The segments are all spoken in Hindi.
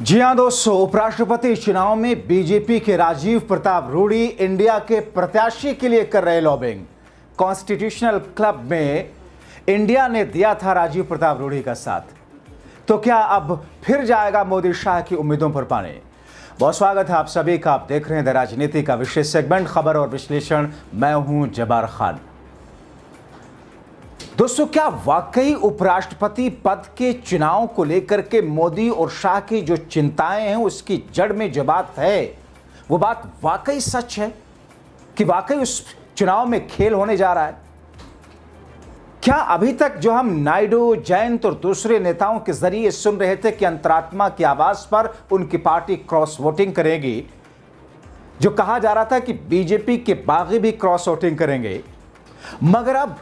जी हां दोस्तों, उपराष्ट्रपति चुनाव में बीजेपी के राजीव प्रताप रूडी इंडिया के प्रत्याशी के लिए कर रहे लॉबिंग। कॉन्स्टिट्यूशनल क्लब में इंडिया ने दिया था राजीव प्रताप रूडी का साथ, तो क्या अब फिर जाएगा मोदी शाह की उम्मीदों पर पानी? बहुत स्वागत है आप सभी का। आप देख रहे हैं द राजनीति का विशेष सेगमेंट खबर और विश्लेषण। मैं हूं जब्बार खान। दोस्तों, क्या वाकई उपराष्ट्रपति पद के चुनाव को लेकर के मोदी और शाह की जो चिंताएं हैं उसकी जड़ में जो बात है वो बात वाकई सच है कि वाकई उस चुनाव में खेल होने जा रहा है? क्या अभी तक जो हम नायडू, जयंत और दूसरे नेताओं के जरिए सुन रहे थे कि अंतरात्मा की आवाज पर उनकी पार्टी क्रॉस वोटिंग करेगी, जो कहा जा रहा था कि बीजेपी के बागी भी क्रॉस वोटिंग करेंगे, मगर अब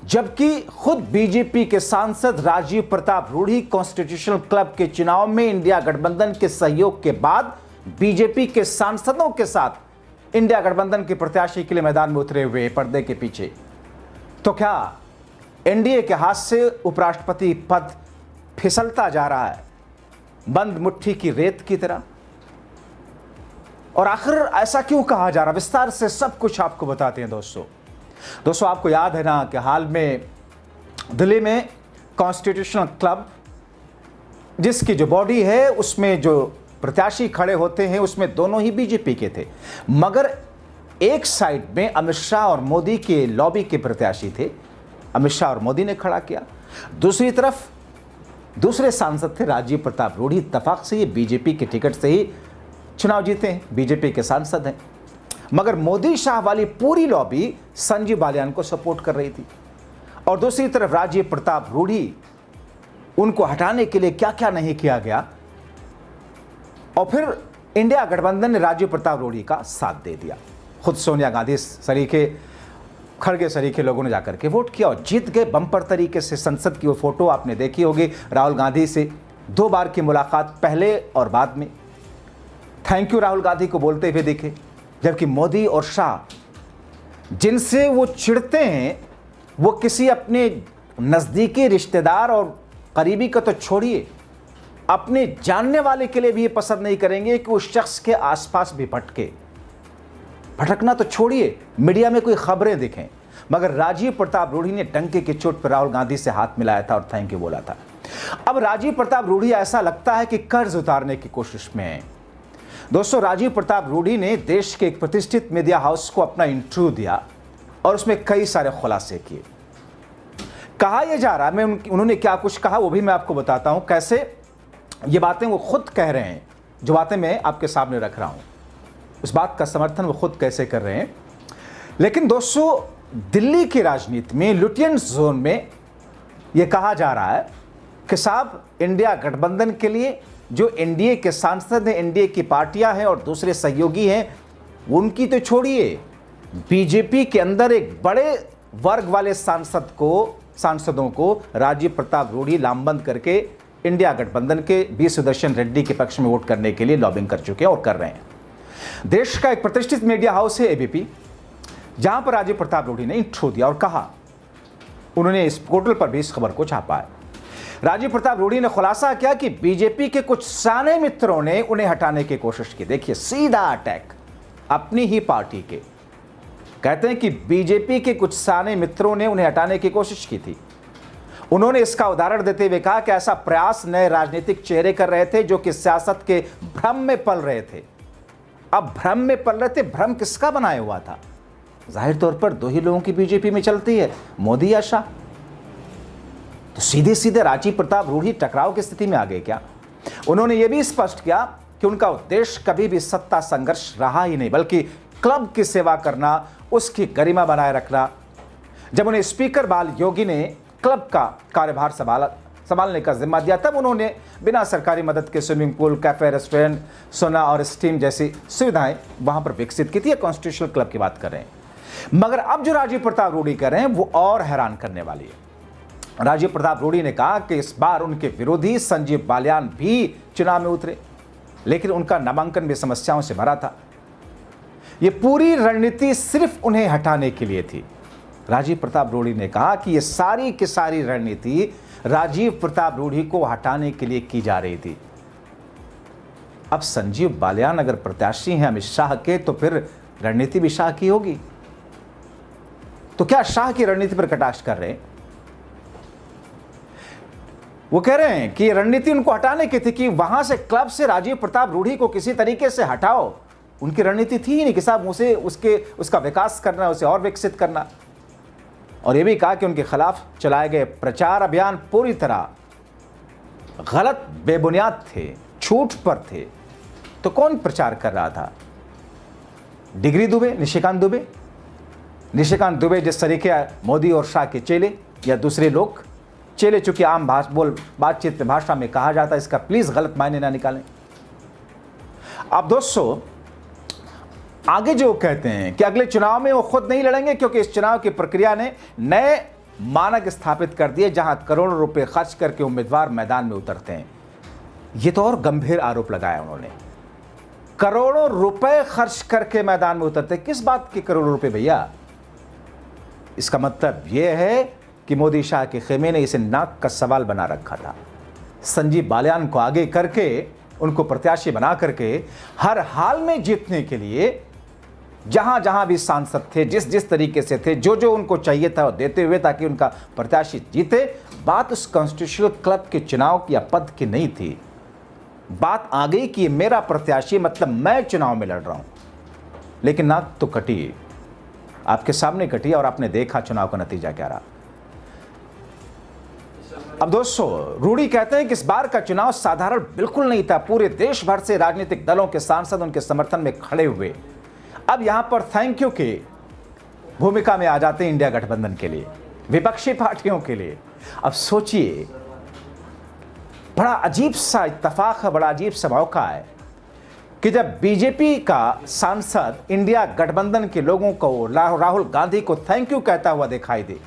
जबकि खुद बीजेपी के सांसद राजीव प्रताप रूडी कॉन्स्टिट्यूशनल क्लब के चुनाव में इंडिया गठबंधन के सहयोग के बाद बीजेपी के सांसदों के साथ इंडिया गठबंधन के प्रत्याशी के लिए मैदान में उतरे हुए पर्दे के पीछे, तो क्या एनडीए के हाथ से उपराष्ट्रपति पद फिसलता जा रहा है बंद मुट्ठी की रेत की तरह? और आखिर ऐसा क्यों कहा जा रहा? विस्तार से सब कुछ आपको बताते हैं दोस्तों, आपको याद है ना कि हाल में दिल्ली में कॉन्स्टिट्यूशनल क्लब जिसकी जो बॉडी है उसमें जो प्रत्याशी खड़े होते हैं उसमें दोनों ही बीजेपी के थे, मगर एक साइड में अमित शाह और मोदी के लॉबी के प्रत्याशी थे, अमित शाह और मोदी ने खड़ा किया। दूसरी तरफ दूसरे सांसद थे राजीव प्रताप रूडी। इत्तेफाक से ये बीजेपी के टिकट से ही चुनाव जीते हैं, बीजेपी के सांसद हैं, मगर मोदी शाह वाली पूरी लॉबी संजीव बालियान को सपोर्ट कर रही थी। और दूसरी तरफ राजीव प्रताप रूडी, उनको हटाने के लिए क्या क्या नहीं किया गया, और फिर इंडिया गठबंधन ने राजीव प्रताप रूडी का साथ दे दिया। खुद सोनिया गांधी सरीखे, खड़गे सरीखे लोगों ने जाकर के वोट किया और जीत गए बम्पर तरीके से। संसद की वो फोटो आपने देखी होगी, राहुल गांधी से 2 बार की मुलाकात पहले और बाद में, थैंक यू राहुल गांधी को बोलते हुए दिखे। जबकि मोदी और शाह जिनसे वो चिढ़ते हैं वो किसी अपने नज़दीकी रिश्तेदार और करीबी का तो छोड़िए, अपने जानने वाले के लिए भी ये पसंद नहीं करेंगे कि उस शख्स के आसपास भी भटके। भटकना तो छोड़िए, मीडिया में कोई खबरें दिखें, मगर राजीव प्रताप रूडी ने डंके की चोट पर राहुल गांधी से हाथ मिलाया था और थैंक यू बोला था। अब राजीव प्रताप रूडी ऐसा लगता है कि कर्ज उतारने की कोशिश में है। दोस्तों, राजीव प्रताप रूडी ने देश के एक प्रतिष्ठित मीडिया हाउस को अपना इंटरव्यू दिया और उसमें कई सारे खुलासे किए। कहा यह जा रहा है, उन्होंने क्या कुछ कहा वो भी मैं आपको बताता हूं, कैसे ये बातें वो खुद कह रहे हैं। जो बातें मैं आपके सामने रख रहा हूं उस बात का समर्थन वो खुद कैसे कर रहे हैं। लेकिन दोस्तों, दिल्ली की राजनीति में लुटियन जोन में यह कहा जा रहा है कि साहब इंडिया गठबंधन के लिए जो एनडीए के सांसद हैं, एनडीए की पार्टियां हैं और दूसरे सहयोगी हैं, उनकी तो छोड़िए, बीजेपी के अंदर एक बड़े वर्ग वाले सांसदों को राजीव प्रताप रूडी लामबंद करके इंडिया गठबंधन के बी सुदर्शन रेड्डी के पक्ष में वोट करने के लिए लॉबिंग कर चुके हैं और कर रहे हैं। देश का एक प्रतिष्ठित मीडिया हाउस है एबीपी, जहां पर राजीव प्रताप रूडी ने इंटरव्यू दिया और कहा, उन्होंने इस पोर्टल पर भी इस खबर को छापा है। राजीव प्रताप रूडी ने खुलासा किया कि बीजेपी के कुछ साने मित्रों ने उन्हें हटाने की कोशिश की। देखिए, सीधा अटैक अपनी ही पार्टी के। कहते हैं कि बीजेपी के कुछ साने मित्रों ने उन्हें हटाने की कोशिश की थी। उन्होंने इसका उदाहरण देते हुए कहा कि ऐसा प्रयास नए राजनीतिक चेहरे कर रहे थे जो कि सियासत के भ्रम में पल रहे थे। अब भ्रम में पल रहे थे, भ्रम किसका बनाया हुआ था? जाहिर तौर पर 2 ही लोगों की बीजेपी में चलती है, मोदी या शाह। तो सीधे सीधे राजीव प्रताप रूडी टकराव की स्थिति में आ गए क्या? उन्होंने यह भी स्पष्ट किया कि उनका उद्देश्य कभी भी सत्ता संघर्ष रहा ही नहीं, बल्कि क्लब की सेवा करना, उसकी गरिमा बनाए रखना। जब उन्हें स्पीकर बाल योगी ने क्लब का कार्यभार संभालने का जिम्मा दिया, तब उन्होंने बिना सरकारी मदद के स्विमिंग पूल, कैफे, रेस्टोरेंट, सोना और स्टीम जैसी सुविधाएं वहां पर विकसित की थी। कॉन्स्टिट्यूशनल क्लब की बात कर रहे हैं। मगर अब जो राजीव प्रताप रूडी कर रहे हैं वो और हैरान करने वाली है। राजीव प्रताप रूडी ने कहा कि इस बार उनके विरोधी संजीव बालियान भी चुनाव में उतरे, लेकिन उनका नामांकन भी समस्याओं से भरा था। यह पूरी रणनीति सिर्फ उन्हें हटाने के लिए थी। राजीव प्रताप रूडी ने कहा कि यह सारी की सारी रणनीति राजीव प्रताप रूडी को हटाने के लिए की जा रही थी। अब संजीव बालियान अगर प्रत्याशी हैं अमित शाह के, तो फिर रणनीति भी शाह की होगी। तो क्या शाह की रणनीति पर कटाक्ष कर रहे हैं? वो कह रहे हैं कि रणनीति उनको हटाने की थी कि वहां से क्लब से राजीव प्रताप रूढ़ी को किसी तरीके से हटाओ। उनकी रणनीति थी ही नहीं कि साहब उसे उसका विकास करना, उसे और विकसित करना। और यह भी कहा कि उनके खिलाफ चलाए गए प्रचार अभियान पूरी तरह गलत, बेबुनियाद थे, झूठ पर थे। तो कौन प्रचार कर रहा था? डिग्री दुबे, निशिकांत दुबे? निशिकांत दुबे जिस तरीके मोदी और शाह के चेले या दूसरे लोग, चेले चूंकि आम बातचीत में भाषा में कहा जाता है, इसका प्लीज गलत मायने ना निकालें। अब दोस्तों आगे जो कहते हैं कि अगले चुनाव में वो खुद नहीं लड़ेंगे क्योंकि इस चुनाव की प्रक्रिया ने नए मानक स्थापित कर दिए जहां करोड़ों रुपए खर्च करके उम्मीदवार मैदान में उतरते हैं। ये तो और गंभीर आरोप लगाया उन्होंने। करोड़ों रुपए खर्च करके मैदान में उतरते, किस बात के करोड़ों रुपए भैया? इसका मतलब यह है कि मोदी शाह के खेमे ने इसे नाक का सवाल बना रखा था। संजीव बालियान को आगे करके, उनको प्रत्याशी बना करके हर हाल में जीतने के लिए जहां जहां भी सांसद थे, जिस तरीके से थे, जो उनको चाहिए था वो देते हुए ताकि उनका प्रत्याशी जीते। बात उस कॉन्स्टिट्यूशनल क्लब के चुनाव या पद की नहीं थी। बात आ गई कि मेरा प्रत्याशी मतलब मैं चुनाव में लड़ रहा हूं। लेकिन नाक तो कटी, आपके सामने कटी और आपने देखा चुनाव का नतीजा क्या रहा। अब दोस्तों रूढ़ी कहते हैं कि इस बार का चुनाव साधारण बिल्कुल नहीं था। पूरे देश भर से राजनीतिक दलों के सांसद उनके समर्थन में खड़े हुए। अब यहां पर थैंक यू की भूमिका में आ जाते हैं इंडिया गठबंधन के लिए, विपक्षी पार्टियों के लिए। अब सोचिए, बड़ा अजीब सा इत्तेफाक है, बड़ा अजीब सा मौका है कि जब बीजेपी का सांसद इंडिया गठबंधन के लोगों को, राहुल गांधी को थैंक यू कहता हुआ दिखाई दे।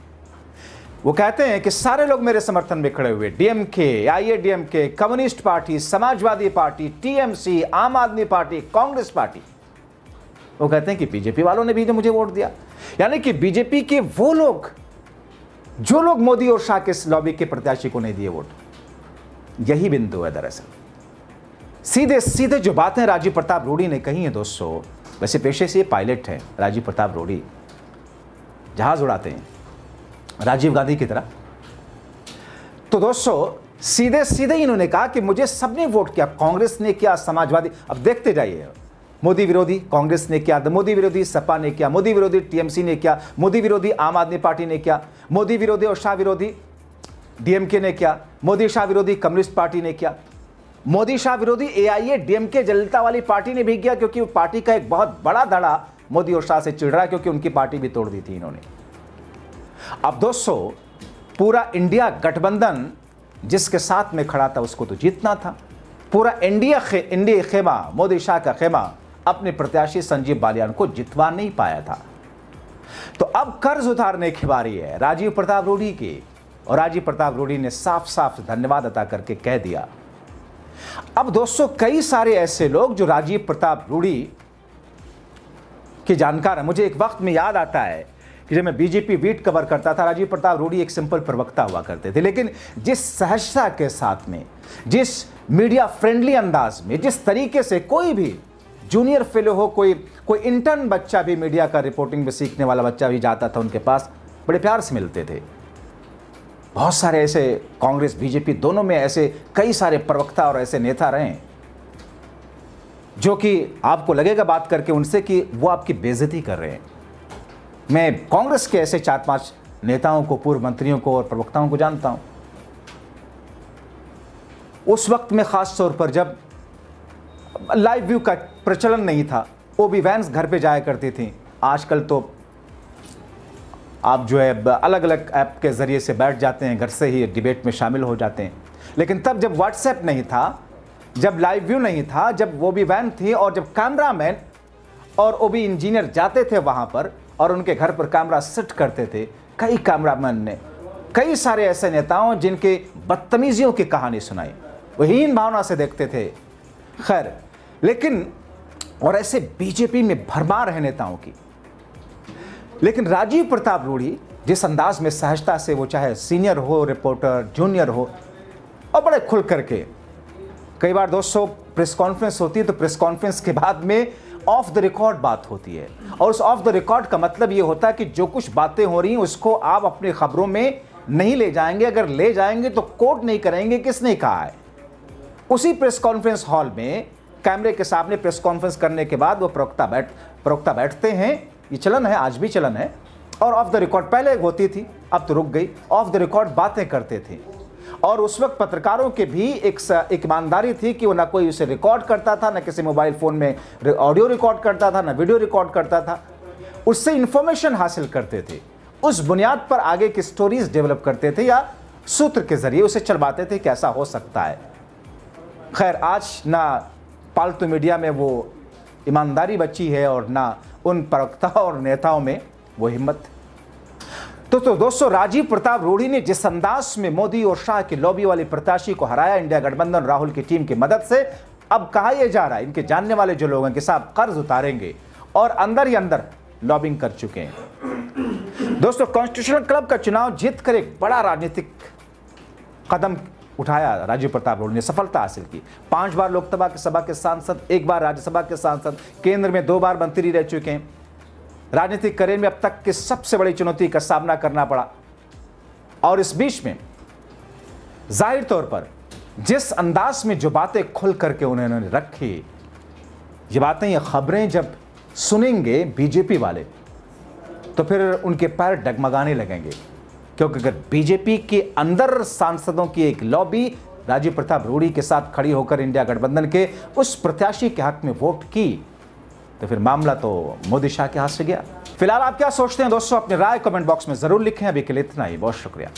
वो कहते हैं कि सारे लोग मेरे समर्थन में खड़े हुए, DMK, AIADMK, Communist Party, Samajwadi Party, TMC, Aam Aadmi party, Congress party. वो कहते हैं कि बीजेपी वालों ने भी तो मुझे वोट दिया। यानी कि बीजेपी के वो लोग, जो लोग मोदी और शाह के लॉबी के प्रत्याशी को नहीं दिए वोट। यही बिंदु है दरअसल। सीधे सीधे जो बातें राजीव प्रताप रूढ़ी ने कही हैं दोस्तों, वैसे पेशे से पायलट है राजीव प्रताप रूढ़ी, जहाज उड़ाते हैं राजीव गांधी की तरह। तो दोस्तों सीधे सीधे इन्होंने कहा कि मुझे सबने वोट किया, कांग्रेस ने किया, समाजवादी, अब देखते जाइए, मोदी विरोधी कांग्रेस ने किया, मोदी विरोधी सपा ने किया, मोदी विरोधी टीएमसी ने किया, मोदी विरोधी आम आदमी पार्टी ने किया, मोदी विरोधी और शाह विरोधी डीएमके ने किया, मोदी शाह विरोधी कम्युनिस्ट पार्टी ने किया, मोदी शाह विरोधी एआईएडीएमके जलता वाली पार्टी ने भी किया, क्योंकि पार्टी का एक बहुत बड़ा धड़ा मोदी और शाह से चिढ़ रहा है, क्योंकि उनकी पार्टी भी तोड़ दी थी इन्होंने। अब दोस्तों पूरा इंडिया गठबंधन जिसके साथ में खड़ा था उसको तो जीतना था। पूरा इंडिया खेमा, मोदी शाह का खेमा अपने प्रत्याशी संजीव बालियान को जितवा नहीं पाया था। तो अब कर्ज उतारने की बारी है राजीव प्रताप रूढ़ी की, और राजीव प्रताप रूढ़ी ने साफ साफ धन्यवाद अदा करके कह दिया। अब दोस्तों कई सारे ऐसे लोग जो राजीव प्रताप रूढ़ी के जानकार हैं, मुझे एक वक्त में याद आता है कि जब मैं बीजेपी वीट कवर करता था, राजीव प्रताप रूढ़ी एक सिंपल प्रवक्ता हुआ करते थे, लेकिन जिस सहजता के साथ में, जिस मीडिया फ्रेंडली अंदाज में, जिस तरीके से कोई भी जूनियर फेलो हो, कोई इंटर्न बच्चा भी, मीडिया का रिपोर्टिंग में सीखने वाला बच्चा भी जाता था उनके पास, बड़े प्यार से मिलते थे। बहुत सारे ऐसे कांग्रेस बीजेपी दोनों में ऐसे कई सारे प्रवक्ता और ऐसे नेता रहे जो कि आपको लगेगा बात करके उनसे कि वो आपकी बेइज्जती कर रहे हैं। मैं कांग्रेस के ऐसे 4-5 नेताओं को, पूर्व मंत्रियों को और प्रवक्ताओं को जानता हूं। उस वक्त में खास तौर पर जब लाइव व्यू का प्रचलन नहीं था, ओबी वैन्स घर पे जाया करती थी। आजकल तो आप जो है अलग अलग ऐप के ज़रिए से बैठ जाते हैं, घर से ही डिबेट में शामिल हो जाते हैं। लेकिन तब जब व्हाट्सएप नहीं था, जब लाइव व्यू नहीं था, जब ओबी वैन थी, और जब कैमरामैन और ओबी इंजीनियर जाते थे वहाँ पर और उनके घर पर कैमरा सेट करते थे, कई कैमरामैन ने कई सारे ऐसे नेताओं जिनके बदतमीजियों की कहानी सुनाई, वो हीन भावना से देखते थे। खैर, लेकिन और ऐसे बीजेपी में भरमार है नेताओं की। लेकिन राजीव प्रताप रूढ़ी जिस अंदाज में सहजता से, वो चाहे सीनियर हो रिपोर्टर, जूनियर हो, और बड़े खुल करके कई बार दोस्तों प्रेस कॉन्फ्रेंस होती है तो प्रेस कॉन्फ्रेंस के बाद में ऑफ द रिकॉर्ड बात होती है, और उस ऑफ द रिकॉर्ड का मतलब ये होता है कि जो कुछ बातें हो रही हैं उसको आप अपनी खबरों में नहीं ले जाएंगे, अगर ले जाएंगे तो कोट नहीं करेंगे किसने कहा है। उसी प्रेस कॉन्फ्रेंस हॉल में कैमरे के सामने प्रेस कॉन्फ्रेंस करने के बाद वो प्रवक्ता बैठते हैं, ये चलन है, आज भी चलन है, और ऑफ द रिकॉर्ड पहले होती थी, अब तो रुक गई, ऑफ द रिकॉर्ड बातें करते थे। और उस वक्त पत्रकारों के भी एक ईमानदारी थी कि वो ना कोई उसे रिकॉर्ड करता था, ना किसी मोबाइल फ़ोन में ऑडियो रिकॉर्ड करता था, ना वीडियो रिकॉर्ड करता था, उससे इंफॉर्मेशन हासिल करते थे, उस बुनियाद पर आगे की स्टोरीज डेवलप करते थे या सूत्र के जरिए उसे चलवाते थे कि ऐसा हो सकता है। खैर आज ना पालतू मीडिया में वो ईमानदारी बची है और ना उन प्रवक्ताओं और नेताओं में वो हिम्मत। तो दोस्तों राजीव प्रताप रूढ़ी ने जिस अंदाज में मोदी और शाह की लॉबी वाले प्रत्याशी को हराया इंडिया गठबंधन राहुल की टीम की मदद से, अब कहा यह जा रहा है इनके जानने वाले जो लोग हैं कि साहब कर्ज उतारेंगे, और अंदर ही अंदर लॉबिंग कर चुके हैं। दोस्तों कॉन्स्टिट्यूशनल क्लब का चुनाव जीत कर एक बड़ा राजनीतिक कदम उठाया राजीव प्रताप रूढ़ी ने, सफलता हासिल की। 5 बार लोकसभा के सांसद, 1 बार राज्यसभा के सांसद, केंद्र में 2 बार मंत्री रह चुके हैं। राजनीतिक करियर में अब तक की सबसे बड़ी चुनौती का सामना करना पड़ा, और इस बीच में जाहिर तौर पर जिस अंदाज में जो बातें खुल करके उन्होंने रखी, ये बातें, ये खबरें जब सुनेंगे बीजेपी वाले तो फिर उनके पैर डगमगाने लगेंगे, क्योंकि अगर बीजेपी के अंदर सांसदों की एक लॉबी राजीव प्रताप रूढ़ी के साथ खड़ी होकर इंडिया गठबंधन के उस प्रत्याशी के हक में वोट की, तो फिर मामला तो मोदी शाह के हाथ से गया। फिलहाल आप क्या सोचते हैं दोस्तों, अपनी राय कमेंट बॉक्स में जरूर लिखें। अभी के लिए इतना ही, बहुत शुक्रिया।